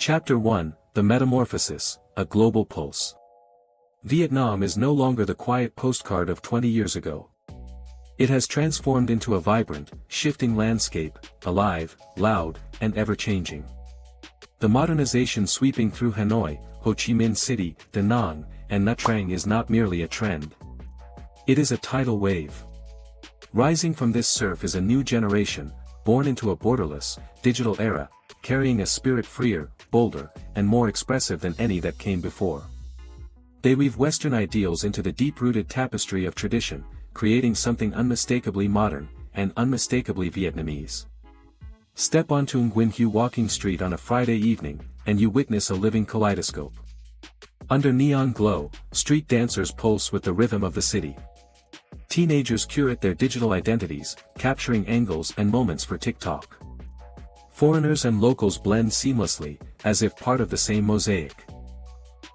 Chapter 1, The Metamorphosis, A Global Pulse. Vietnam is no longer the quiet postcard of 20 years ago. It has transformed into a vibrant, shifting landscape, alive, loud, and ever-changing. The modernization sweeping through Hanoi, Ho Chi Minh City, Da Nang, and Nha Trang is not merely a trend. It is a tidal wave. Rising from this surf is a new generation, born into a borderless, digital era, carrying a spirit freer, bolder, and more expressive than any that came before. They weave Western ideals into the deep-rooted tapestry of tradition, creating something unmistakably modern, and unmistakably Vietnamese. Step onto Nguyen Hue Walking Street on a Friday evening, and you witness a living kaleidoscope. Under neon glow, street dancers pulse with the rhythm of the city. Teenagers curate their digital identities, capturing angles and moments for TikTok. Foreigners and locals blend seamlessly, as if part of the same mosaic.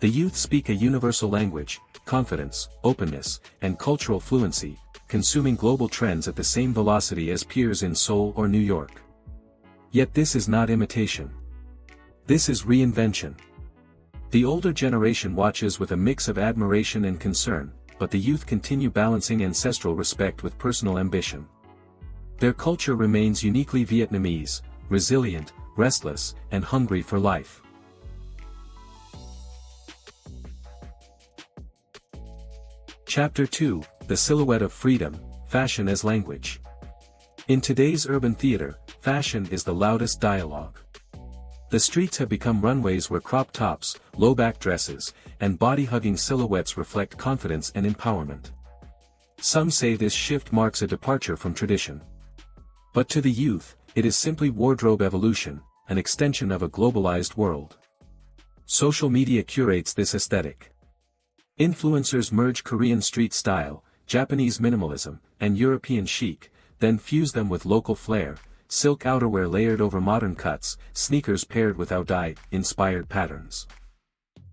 The youth speak a universal language, confidence, openness, and cultural fluency, consuming global trends at the same velocity as peers in Seoul or New York. Yet this is not imitation. This is reinvention. The older generation watches with a mix of admiration and concern, but the youth continue balancing ancestral respect with personal ambition. Their culture remains uniquely Vietnamese, resilient, restless, and hungry for life. Chapter 2, The Silhouette of Freedom, Fashion as Language. In today's urban theater, fashion is the loudest dialogue. The streets have become runways where crop tops, low-back dresses, and body-hugging silhouettes reflect confidence and empowerment. Some say this shift marks a departure from tradition. But to the youth, it is simply wardrobe evolution, an extension of a globalized world. Social media curates this aesthetic. Influencers merge Korean street style, Japanese minimalism, and European chic, then fuse them with local flair, silk outerwear layered over modern cuts, sneakers paired with Audai-inspired patterns.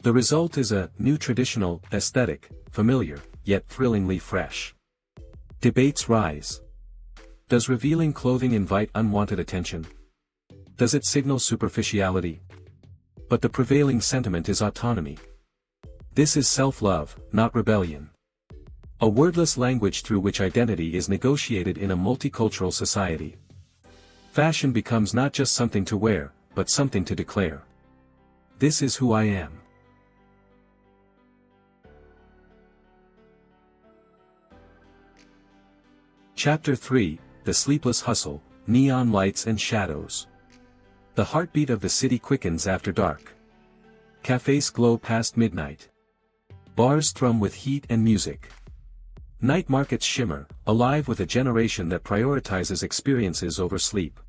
The result is a new traditional aesthetic, familiar, yet thrillingly fresh. Debates rise. Does revealing clothing invite unwanted attention? Does it signal superficiality? But the prevailing sentiment is autonomy. This is self-love, not rebellion. A wordless language through which identity is negotiated in a multicultural society. Fashion becomes not just something to wear, but something to declare. This is who I am. Chapter 3, The Sleepless Hustle, Neon Lights and Shadows. The heartbeat of the city quickens after dark. Cafes glow past midnight. Bars thrum with heat and music. Night markets shimmer, alive with a generation that prioritizes experiences over sleep.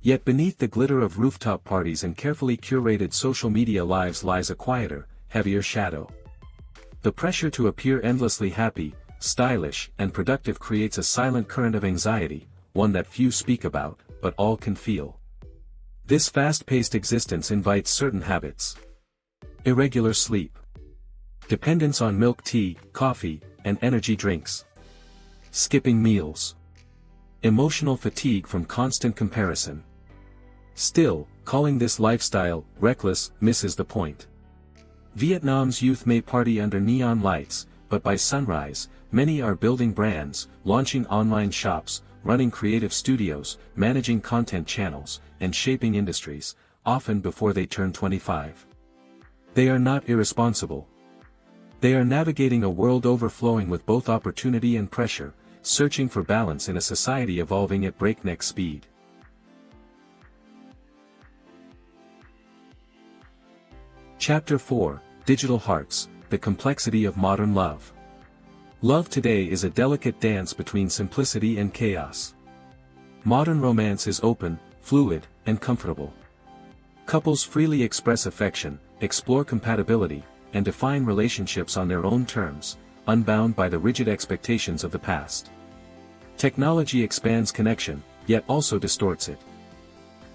Yet beneath the glitter of rooftop parties and carefully curated social media lives lies a quieter, heavier shadow. The pressure to appear endlessly happy, stylish, and productive creates a silent current of anxiety, one that few speak about, but all can feel. This fast-paced existence invites certain habits. Irregular sleep. Dependence on milk tea, coffee, and energy drinks. Skipping meals. Emotional fatigue from constant comparison. Still, calling this lifestyle reckless misses the point. Vietnam's youth may party under neon lights, but by sunrise, many are building brands, launching online shops, running creative studios, managing content channels, and shaping industries, often before they turn 25. They are not irresponsible. They are navigating a world overflowing with both opportunity and pressure, searching for balance in a society evolving at breakneck speed. Chapter 4, Digital Hearts, The Complexity of Modern Love. Love today is a delicate dance between simplicity and chaos. Modern romance is open, fluid, and comfortable. Couples freely express affection, explore compatibility, and define relationships on their own terms, unbound by the rigid expectations of the past. Technology expands connection, yet also distorts it.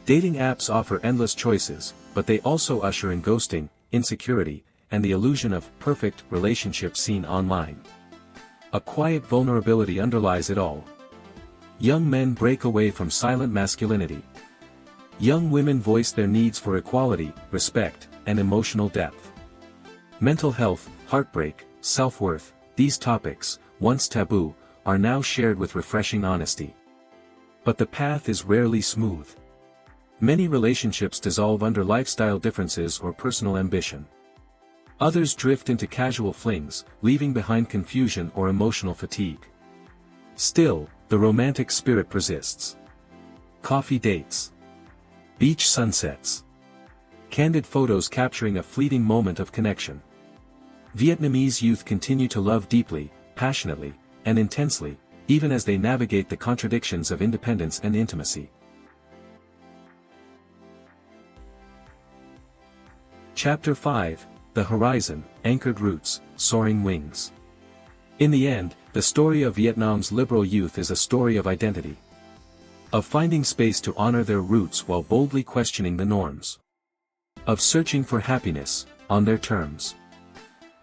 Dating apps offer endless choices, but they also usher in ghosting, insecurity, and the illusion of perfect relationships seen online. A quiet vulnerability underlies it all. Young men break away from silent masculinity. Young women voice their needs for equality, respect, and emotional depth. Mental health, heartbreak, self-worth, these topics, once taboo, are now shared with refreshing honesty. But the path is rarely smooth. Many relationships dissolve under lifestyle differences or personal ambition. Others drift into casual flings, leaving behind confusion or emotional fatigue. Still, the romantic spirit persists. Coffee dates. Beach sunsets. Candid photos capturing a fleeting moment of connection. Vietnamese youth continue to love deeply, passionately, and intensely, even as they navigate the contradictions of independence and intimacy. Chapter 5, The Horizon, Anchored Roots, Soaring Wings. In the end, the story of Vietnam's liberal youth is a story of identity. Of finding space to honor their roots while boldly questioning the norms. Of searching for happiness, on their terms.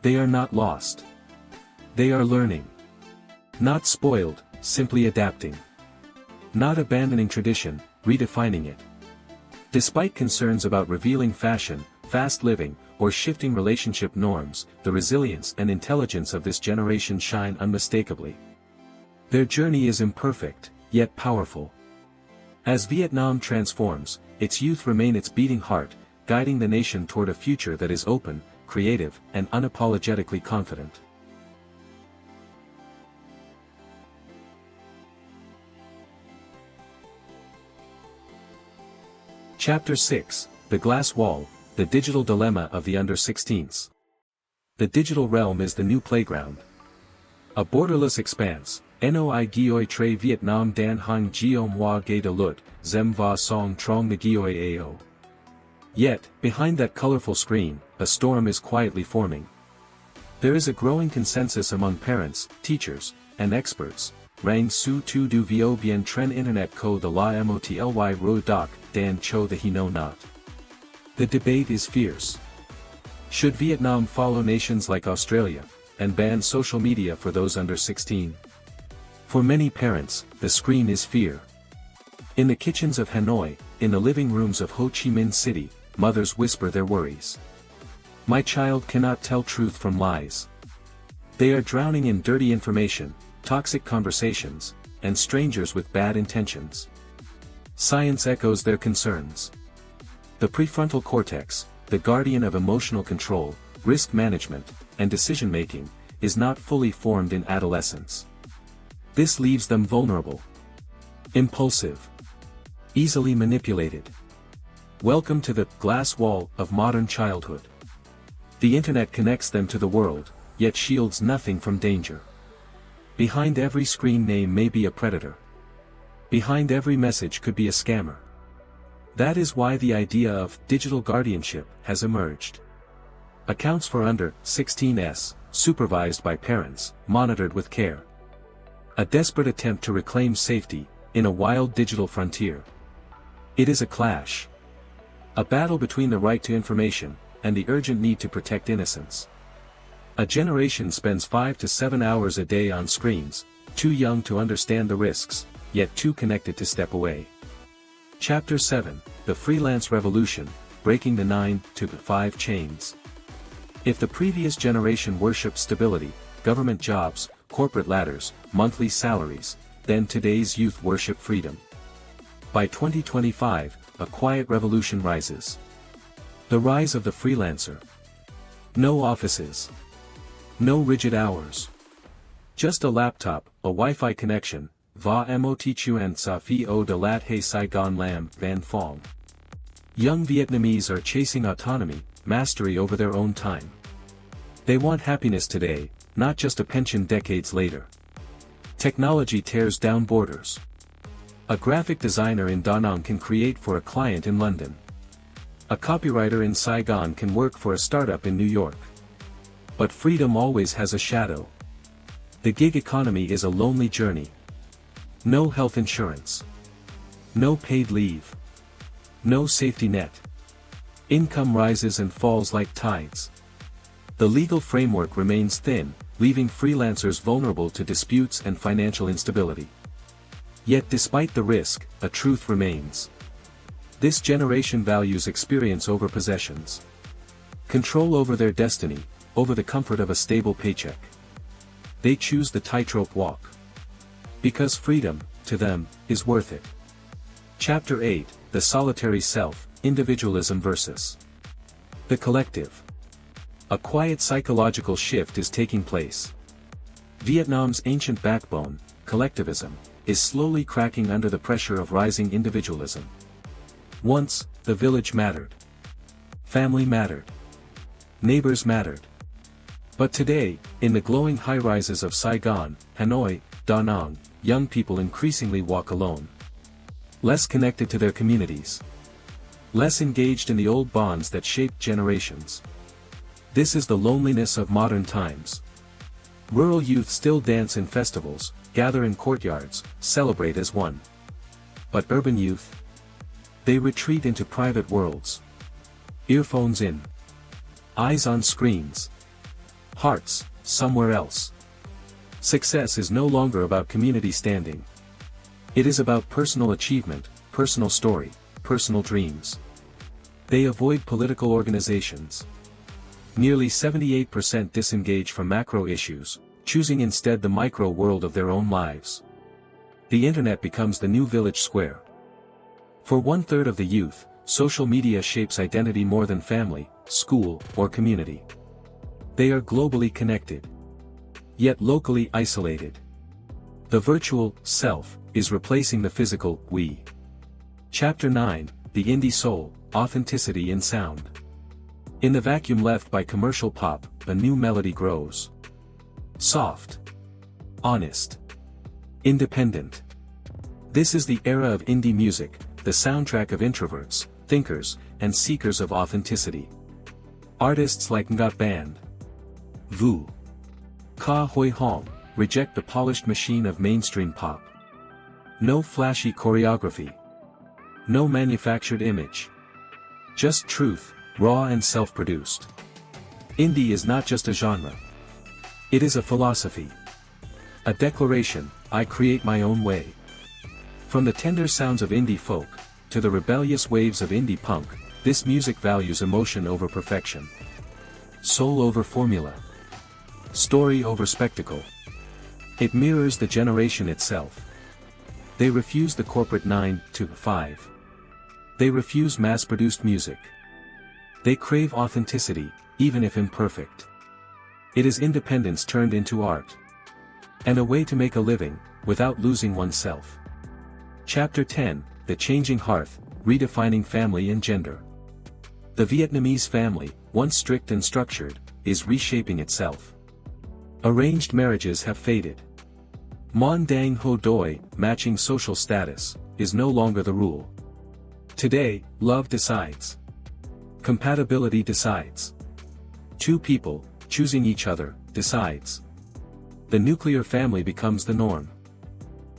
They are not lost. They are learning. Not spoiled, simply adapting. Not abandoning tradition, redefining it. Despite concerns about revealing fashion, fast living, or shifting relationship norms, the resilience and intelligence of this generation shine unmistakably. Their journey is imperfect, yet powerful. As Vietnam transforms, its youth remain its beating heart, guiding the nation toward a future that is open, creative, and unapologetically confident. Chapter 6, The Glass Wall, The Digital Dilemma of the Under-16s. The digital realm is the new playground. A borderless expanse, Noi Gioi Tre Vietnam Dan Hang Giom Hoa Gay De Lut, Zem Va Song Trong De Gioi Ao. Yet, behind that colorful screen, a storm is quietly forming. There is a growing consensus among parents, teachers, and experts. Rang Su Tu Du Vio Bien Tren Internet Ko De La Motly Ro Doc, Dan Cho The He Know Not. The debate is fierce. Should Vietnam follow nations like Australia, and ban social media for those under 16? For many parents, the screen is fear. In the kitchens of Hanoi, in the living rooms of Ho Chi Minh City, mothers whisper their worries. My child cannot tell truth from lies. They are drowning in dirty information, toxic conversations, and strangers with bad intentions. Science echoes their concerns. The prefrontal cortex, the guardian of emotional control, risk management, and decision-making, is not fully formed in adolescence. This leaves them vulnerable. Impulsive. Easily manipulated. Welcome to the glass wall of modern childhood. The internet connects them to the world, yet shields nothing from danger. Behind every screen name may be a predator. Behind every message could be a scammer. That is why the idea of digital guardianship has emerged. Accounts for under 16s, supervised by parents, monitored with care. A desperate attempt to reclaim safety, in a wild digital frontier. It is a clash. A battle between the right to information, and the urgent need to protect innocence. A generation spends 5 to 7 hours a day on screens, too young to understand the risks, yet too connected to step away. Chapter 7, The Freelance Revolution, Breaking the 9 to 5 Chains. If the previous generation worshipped stability, government jobs, corporate ladders, monthly salaries, then today's youth worship freedom. By 2025, a quiet revolution rises. The rise of the freelancer. No offices. No rigid hours. Just a laptop, a Wi-Fi connection, va mot chuan sa phi o de lat hay Saigon lam van phong. Young Vietnamese are chasing autonomy, mastery over their own time. They want happiness today, not just a pension decades later. Technology tears down borders. A graphic designer in Da Nang can create for a client in London. A copywriter in Saigon can work for a startup in New York. But freedom always has a shadow. The gig economy is a lonely journey. No health insurance. No paid leave. No safety net. Income rises and falls like tides. The legal framework remains thin, leaving freelancers vulnerable to disputes and financial instability. Yet despite the risk, a truth remains. This generation values experience over possessions. Control over their destiny, over the comfort of a stable paycheck. They choose the tightrope walk. Because freedom, to them, is worth it. Chapter 8, The Solitary Self, Individualism versus the Collective. A quiet psychological shift is taking place. Vietnam's ancient backbone, collectivism, is slowly cracking under the pressure of rising individualism. Once, the village mattered. Family mattered. Neighbors mattered. But today, in the glowing high-rises of Saigon, Hanoi, Da Nang, young people increasingly walk alone. Less connected to their communities. Less engaged in the old bonds that shaped generations. This is the loneliness of modern times. Rural youth still dance in festivals, gather in courtyards, celebrate as one. But urban youth? They retreat into private worlds. Earphones in. Eyes on screens. Hearts, somewhere else. Success is no longer about community standing. It is about personal achievement, personal story, personal dreams. They avoid political organizations. Nearly 78% disengage from macro issues, choosing instead the micro world of their own lives. The internet becomes the new village square. For 1/3 of the youth, social media shapes identity more than family, school, or community. They are globally connected, yet locally isolated. The virtual self is replacing the physical we. Chapter 9, The Indie Soul, Authenticity in Sound. In the vacuum left by commercial pop, a new melody grows. Soft. Honest. Independent. This is the era of indie music, the soundtrack of introverts, thinkers, and seekers of authenticity. Artists like Ngat Band, Vu, Ka Hoi Hong, reject the polished machine of mainstream pop. No flashy choreography. No manufactured image. Just truth, raw and self-produced. Indie is not just a genre. It is a philosophy. A declaration, I create my own way. From the tender sounds of indie folk, to the rebellious waves of indie punk, this music values emotion over perfection. Soul over formula. Story over spectacle. It mirrors the generation itself. They refuse the corporate 9 to 5. They refuse mass-produced music. They crave authenticity, even if imperfect. It is independence turned into art. And a way to make a living, without losing oneself. Chapter 10, The Changing Hearth, Redefining Family and Gender. The Vietnamese family, once strict and structured, is reshaping itself. Arranged marriages have faded. Mon Dang Ho Doi, matching social status, is no longer the rule. Today, love decides. Compatibility decides. Two people, choosing each other, decides. The nuclear family becomes the norm.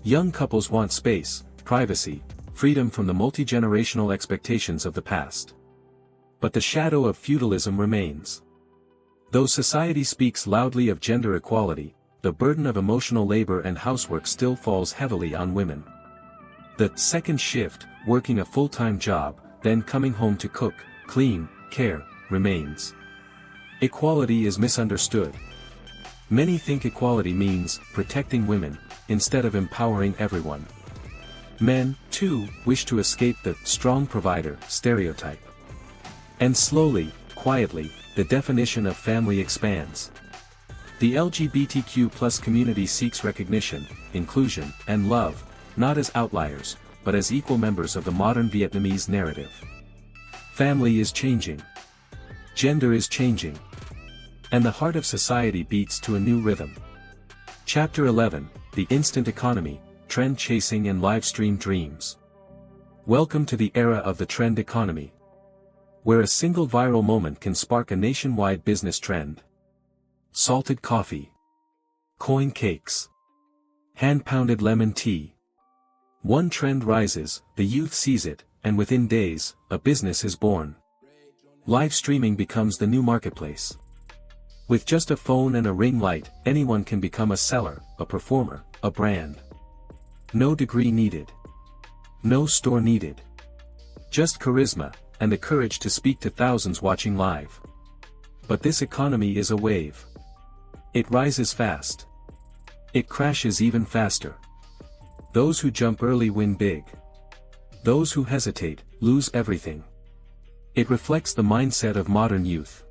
Young couples want space, privacy, freedom from the multi-generational expectations of the past. But the shadow of feudalism remains. Though society speaks loudly of gender equality, the burden of emotional labor and housework still falls heavily on women. The second shift, working a full-time job, then coming home to cook, clean, care, remains. Equality is misunderstood. Many think equality means protecting women, instead of empowering everyone. Men, too, wish to escape the strong provider stereotype. And slowly, quietly, the definition of family expands. The LGBTQ+ community seeks recognition, inclusion, and love, not as outliers, but as equal members of the modern Vietnamese narrative. Family is changing. Gender is changing. And the heart of society beats to a new rhythm. Chapter 11, The Instant Economy, Trend Chasing and Livestream Dreams. Welcome to the era of the trend economy, where a single viral moment can spark a nationwide business trend. Salted coffee. Coin cakes. Hand-pounded lemon tea. One trend rises, the youth sees it, and within days, a business is born. Live streaming becomes the new marketplace. With just a phone and a ring light, anyone can become a seller, a performer, a brand. No degree needed. No store needed. Just charisma, and the courage to speak to thousands watching live. But this economy is a wave. It rises fast. It crashes even faster. Those who jump early win big. Those who hesitate, lose everything. It reflects the mindset of modern youth.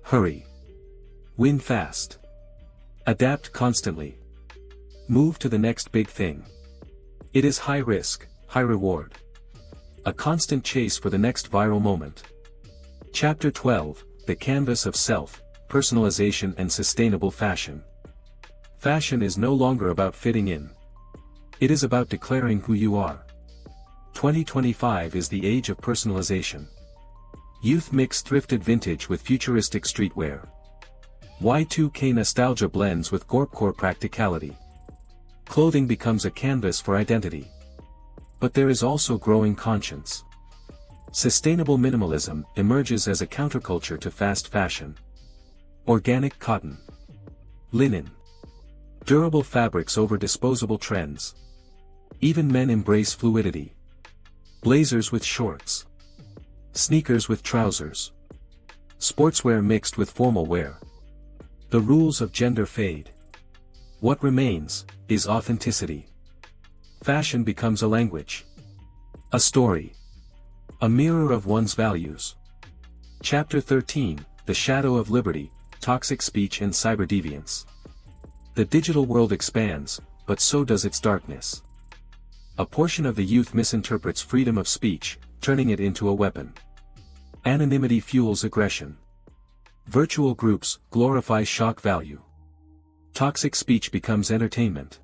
Hurry. Win fast. Adapt constantly. Move to the next big thing. It is high risk, high reward. A constant chase for the next viral moment. Chapter 12, The Canvas of Self, Personalization and Sustainable Fashion. Fashion is no longer about fitting in. It is about declaring who you are. 2025 is the age of personalization. Youth mix thrifted vintage with futuristic streetwear. Y2K nostalgia blends with gorpcore practicality. Clothing becomes a canvas for identity. But there is also growing conscience. Sustainable minimalism emerges as a counterculture to fast fashion. Organic cotton. Linen. Durable fabrics over disposable trends. Even men embrace fluidity. Blazers with shorts. Sneakers with trousers. Sportswear mixed with formal wear. The rules of gender fade. What remains is authenticity. Fashion becomes a language. A story. A mirror of one's values. Chapter 13, The Shadow of Liberty, Toxic Speech and Cyberdeviance. The digital world expands, but so does its darkness. A portion of the youth misinterprets freedom of speech, turning it into a weapon. Anonymity fuels aggression. Virtual groups glorify shock value. Toxic speech becomes entertainment.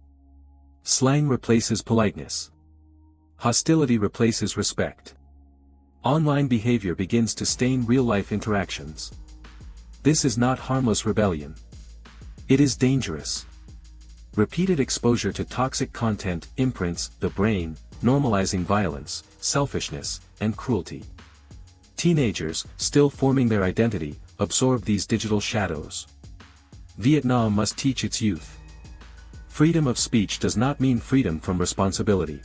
Slang replaces politeness. Hostility replaces respect. Online behavior begins to stain real-life interactions. This is not harmless rebellion. It is dangerous. Repeated exposure to toxic content imprints the brain, normalizing violence, selfishness, and cruelty. Teenagers, still forming their identity, absorb these digital shadows. Vietnam must teach its youth. Freedom of speech does not mean freedom from responsibility.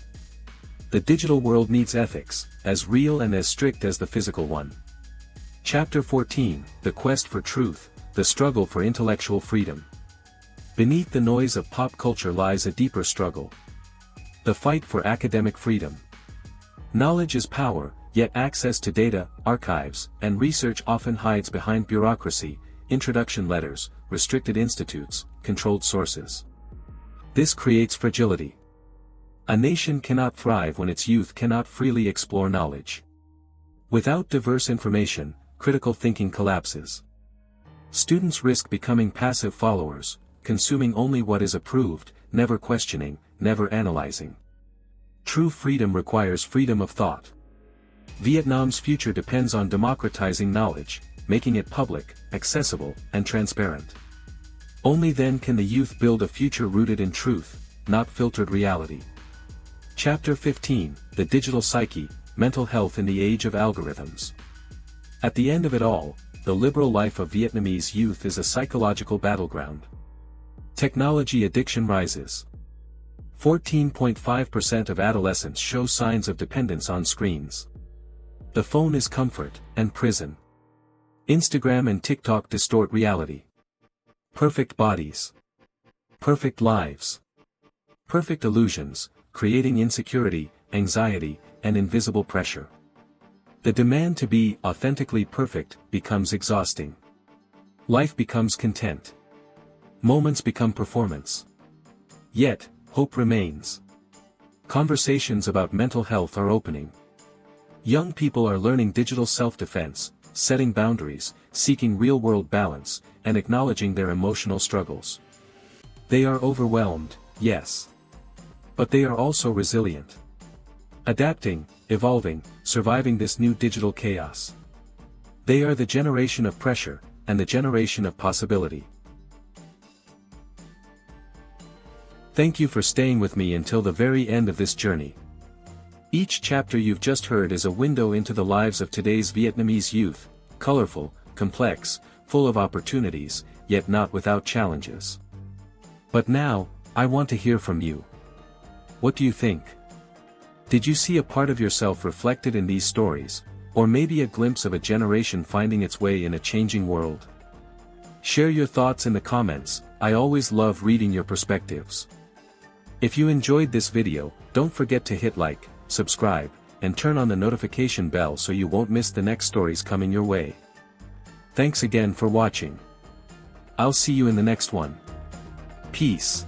The digital world needs ethics, as real and as strict as the physical one. Chapter 14, The Quest for Truth, The Struggle for Intellectual Freedom. Beneath the noise of pop culture lies a deeper struggle. The fight for academic freedom. Knowledge is power, yet access to data, archives, and research often hides behind bureaucracy, introduction letters, restricted institutes, controlled sources. This creates fragility. A nation cannot thrive when its youth cannot freely explore knowledge. Without diverse information, critical thinking collapses. Students risk becoming passive followers, consuming only what is approved, never questioning, never analyzing. True freedom requires freedom of thought. Vietnam's future depends on democratizing knowledge, making it public, accessible, and transparent. Only then can the youth build a future rooted in truth, not filtered reality. Chapter 15, The Digital Psyche, Mental Health in the Age of Algorithms. At the end of it all, the liberal life of Vietnamese youth is a psychological battleground. Technology addiction rises. 14.5% of adolescents show signs of dependence on screens. The phone is comfort and prison. Instagram and TikTok distort reality. Perfect bodies. Perfect lives. Perfect illusions, creating insecurity, anxiety, and invisible pressure. The demand to be authentically perfect becomes exhausting. Life becomes content. Moments become performance. Yet, hope remains. Conversations about mental health are opening. Young people are learning digital self-defense, setting boundaries, seeking real-world balance, and acknowledging their emotional struggles. They are overwhelmed, yes. But they are also resilient. Adapting, evolving, surviving this new digital chaos. They are the generation of pressure, and the generation of possibility. Thank you for staying with me until the very end of this journey. Each chapter you've just heard is a window into the lives of today's Vietnamese youth, colorful, complex, full of opportunities, yet not without challenges. But now, I want to hear from you. What do you think? Did you see a part of yourself reflected in these stories, or maybe a glimpse of a generation finding its way in a changing world? Share your thoughts in the comments. I always love reading your perspectives. If you enjoyed this video, don't forget to hit like, subscribe, and turn on the notification bell so you won't miss the next stories coming your way. Thanks again for watching. I'll see you in the next one. Peace.